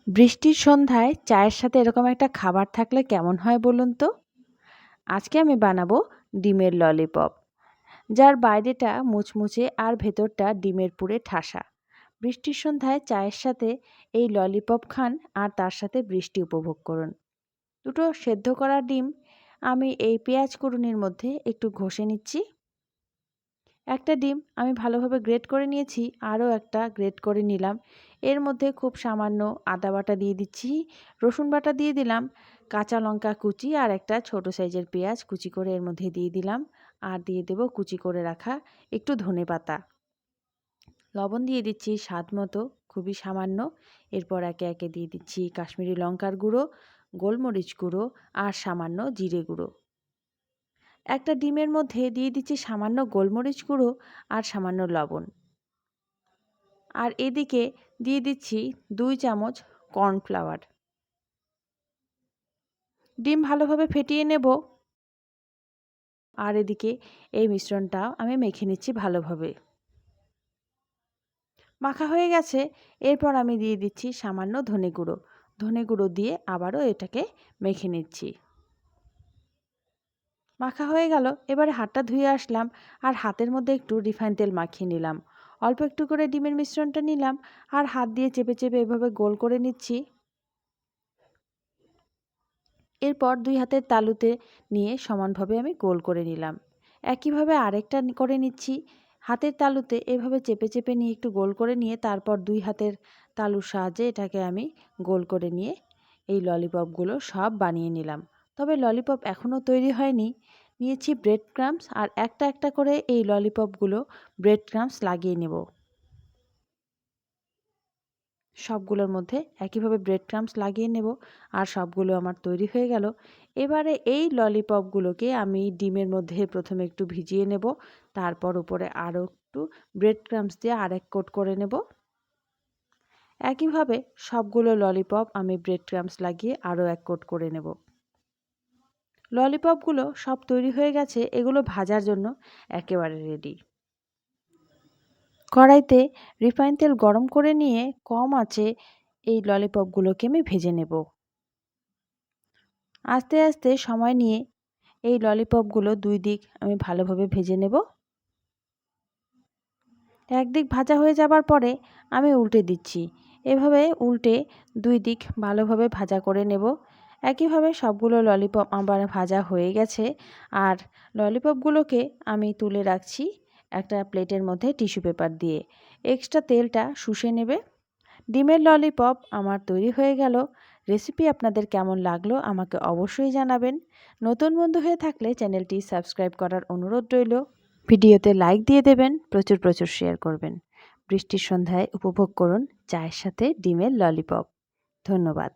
বৃষ্টির সন্ধ্যায় চায়ের সাথে এরকম একটা খাবার থাকলে কেমন হয় বলুন তো? আজকে আমি বানাবো ডিমের ললিপপ, যার বাইরেটা মুচমুচে আর ভেতরটা ডিমের পুরে ঠাসা। বৃষ্টির সন্ধ্যায় চায়ের সাথে এই ললিপপ খান আর তার সাথে বৃষ্টি উপভোগ করুন। দুটো সেদ্ধ করা ডিম আমি এই পেঁয়াজ কুড়ুনির মধ্যে একটু ঘষে নিচ্ছি। একটা ডিম আমি ভালোভাবে গ্রেট করে নিয়েছি, আরও একটা গ্রেট করে নিলাম। এর মধ্যে খুব সামান্য আদা বাটা দিয়ে দিচ্ছি, রসুন বাটা দিয়ে দিলাম, কাঁচা লঙ্কা কুচি আর একটা ছোট সাইজের পেঁয়াজ কুচি করে এর মধ্যে দিয়ে দিলাম। আর দিয়ে দেব কুচি করে রাখা একটু ধনেপাতা। লবণ দিয়ে দিচ্ছি স্বাদ মতো, খুবই সামান্য। এরপর একে একে দিয়ে দিচ্ছি কাশ্মীরি লঙ্কার গুঁড়ো, গোলমরিচ গুঁড়ো আর সামান্য জিরে গুঁড়ো। একটা ডিমের মধ্যে দিয়ে দিচ্ছি সামান্য গোলমরিচ গুঁড়ো আর সামান্য লবণ। আর এদিকে দিয়ে দিচ্ছি 2 চামচ কর্নফ্লাওয়ার। ডিম ভালোভাবে ফেটিয়ে নেব। আর এদিকে এই মিশ্রণটা আমি মেখে নিচ্ছি ভালোভাবে। মাখা হয়ে গেছে। এরপর আমি দিয়ে দিচ্ছি সামান্য ধনে গুঁড়ো। ধনে গুঁড়ো দিয়ে আবারও এটাকে মেখে নিচ্ছি। মাখা হয়ে গেল। এবারে হাতটা ধুয়ে আসলাম আর হাতের মধ্যে একটু রিফাইন তেল মাখিয়ে নিলাম। অল্প একটু করে ডিমের মিশ্রণটা নিলাম আর হাত দিয়ে চেপে চেপে এভাবে গোল করে নিচ্ছি। এরপর 2 হাতের তালুতে নিয়ে সমানভাবে আমি গোল করে নিলাম। একইভাবে আরেকটা করে নিচ্ছি। হাতের তালুতে এভাবে চেপে চেপে নিয়ে একটু গোল করে নিয়ে তারপর 2 হাতের তালুর সাহায্যে এটাকে আমি গোল করে নিয়ে এই ললিপপগুলো সব বানিয়ে নিলাম। তবে ললিপপ এখনও তৈরি হয়নি। নিয়েছি ব্রেড ক্রাম্বস আর একটা একটা করে এই ললিপপগুলো ব্রেড ক্রাম্বস লাগিয়ে নেব। সবগুলোর মধ্যে একইভাবে ব্রেড ক্রাম্বস লাগিয়ে নেব আর সবগুলো আমার তৈরি হয়ে গেল। এবারে এই ললিপপগুলোকে আমি ডিমের মধ্যে প্রথমে একটু ভিজিয়ে নেব, তারপর উপরে আরও একটু ব্রেড ক্রাম্বস দিয়ে আরেক কোট করে নেব। একইভাবে সবগুলো ললিপপ আমি ব্রেড ক্রাম্বস লাগিয়ে আরও এক কোট করে নেব। ললিপপগুলো সব তৈরি হয়ে গেছে, এগুলো ভাজার জন্য একেবারে রেডি। কড়াইতে রিফাইন তেল গরম করে নিয়ে কম আঁচে এই ললিপপগুলোকে আমি ভেজে নেব। আস্তে আস্তে সময় নিয়ে এই ললিপপগুলো 2 দিক আমি ভালোভাবে ভেজে নেব। একদিক ভাজা হয়ে যাবার পরে আমি উল্টে দিচ্ছি। এভাবে উল্টে 2 দিক ভালোভাবে ভাজা করে নেব। একইভাবে সবগুলো ললিপপ আমার ভাজা হয়ে গেছে আর ললিপপগুলোকে আমি তুলে রাখছি একটা প্লেটের মধ্যে টিস্যু পেপার দিয়ে। এক্সট্রা তেলটা শুষে নেবে। ডিমের ললিপপ আমার তৈরি হয়ে গেল। রেসিপি আপনাদের কেমন লাগলো আমাকে অবশ্যই জানাবেন। নতুন বন্ধু হয়ে থাকলে চ্যানেলটি সাবস্ক্রাইব করার অনুরোধ রইল। ভিডিওতে লাইক দিয়ে দেবেন, প্রচুর প্রচুর শেয়ার করবেন। বৃষ্টির সন্ধ্যায় উপভোগ করুন চায়ের সাথে ডিমের ললিপপ। ধন্যবাদ।